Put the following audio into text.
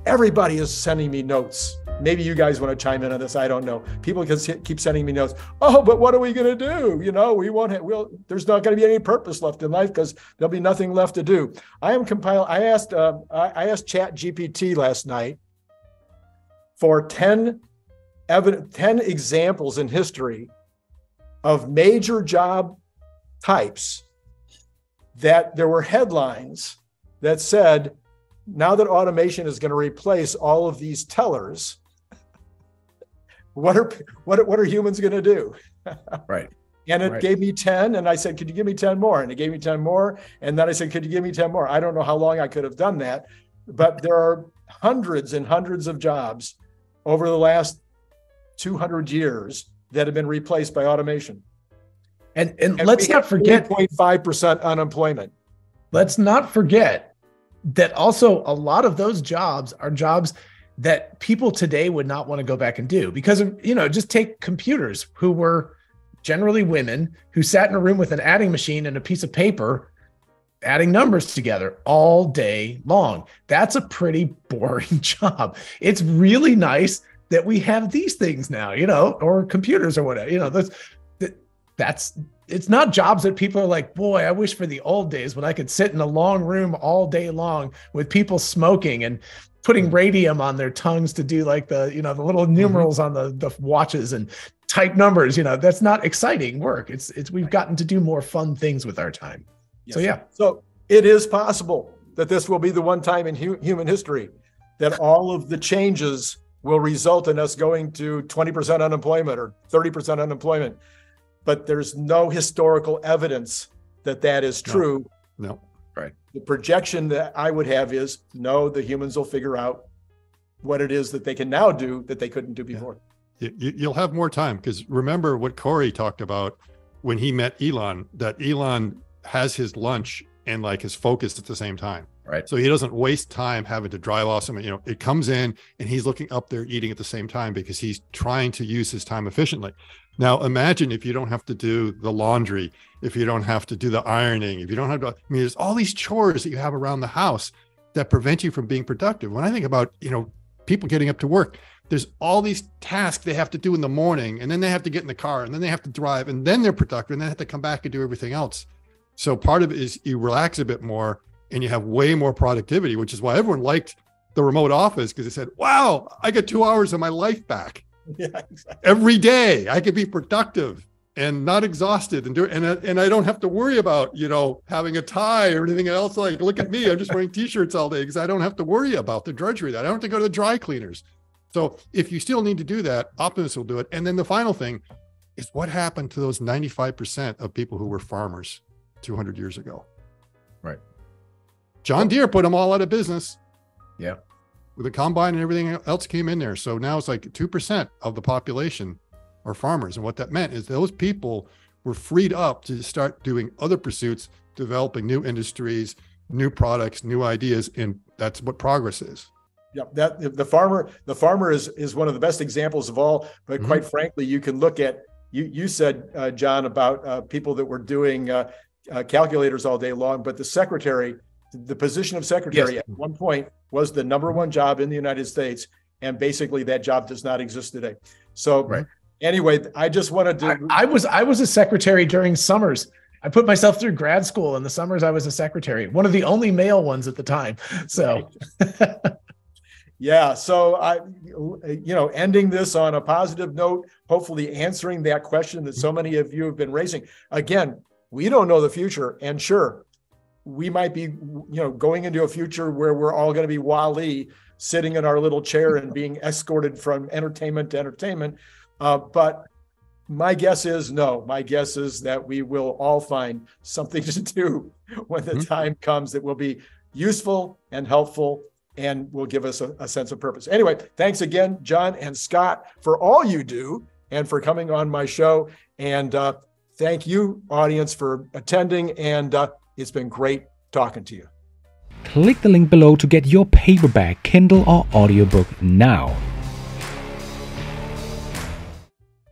Everybody is sending me notes. Maybe you guys want to chime in on this. I don't know. People can keep sending me notes. Oh, but what are we going to do? You know, there's not going to be any purpose left in life because there'll be nothing left to do. I asked Chat GPT last night for 10 examples in history of major job types that there were headlines that said, now that automation is going to replace all of these tellers, what are humans going to do? Right. And it gave me 10, and I said, could you give me 10 more? And it gave me 10 more. And then I said, could you give me 10 more? I don't know how long I could have done that, but there are hundreds and hundreds of jobs over the last 200 years that have been replaced by automation. And let's not forget 3.5% unemployment. Let's not forget that also a lot of those jobs are jobs that people today would not want to go back and do because of, just take computers, who were generally women who sat in a room with an adding machine and a piece of paper, adding numbers together all day long. That's a pretty boring job. It's really nice that we have these things now, or computers or whatever, it's not jobs that people are like, boy, I wish for the old days when I could sit in a long room all day long with people smoking and putting radium on their tongues to do like the little numerals on the watches and type numbers. That's not exciting work. It's we've gotten to do more fun things with our time. Yes. So, yeah. So it is possible that this will be the one time in human history that all of the changes will result in us going to 20% unemployment or 30% unemployment. But there's no historical evidence that is true. No. Right. The projection that I would have is, no, the humans will figure out what it is that they can now do that they couldn't do before. Yeah. You'll have more time, because remember what Corey talked about when he met Elon, that Elon has his lunch and like is focused at the same time. Right. So he doesn't waste time having to dry loss him. It comes in and he's looking up there eating at the same time because he's trying to use his time efficiently. Now, imagine if you don't have to do the laundry, if you don't have to do the ironing, if you don't have to, there's all these chores that you have around the house that prevent you from being productive. When I think about, people getting up to work, there's all these tasks they have to do in the morning, and then they have to get in the car, and then they have to drive, and then they're productive, and then they have to come back and do everything else. So part of it is you relax a bit more and you have way more productivity, which is why everyone liked the remote office, because they said, wow, I get 2 hours of my life back. Yeah, exactly. Every day I could be productive and not exhausted and I don't have to worry about, having a tie or anything else. Like, look at me, I'm just wearing t-shirts all day because I don't have to worry about the drudgery that I don't have to go to the dry cleaners. So if you still need to do that, Optimus will do it. And then the final thing is, what happened to those 95% of people who were farmers 200 years ago? Right. John Deere put them all out of business. Yeah. With the combine and everything else came in there. So now it's like 2% of the population are farmers. And what that meant is those people were freed up to start doing other pursuits, developing new industries, new products, new ideas. And that's what progress is. Yeah, the farmer is one of the best examples of all. But quite frankly, you can look at, you said, John, about people that were doing calculators all day long, but the secretary, the position of secretary at one point was the #1 job in the United States. And basically that job does not exist today. So anyway, I just wanted to, I was a secretary during summers. I put myself through grad school in the summers. I was a secretary, one of the only male ones at the time. So yeah. So ending this on a positive note, hopefully answering that question that so many of you have been raising. Again, we don't know the future, and sure, we might be, going into a future where we're all going to be Wall-E, sitting in our little chair and being escorted from entertainment to entertainment. But my guess is no. My guess is that we will all find something to do when the time comes that will be useful and helpful and will give us a sense of purpose. Anyway, thanks again, John and Scott, for all you do and for coming on my show. And thank you, audience, for attending. And it's been great talking to you. Click the link below to get your paperback, Kindle, or audiobook now.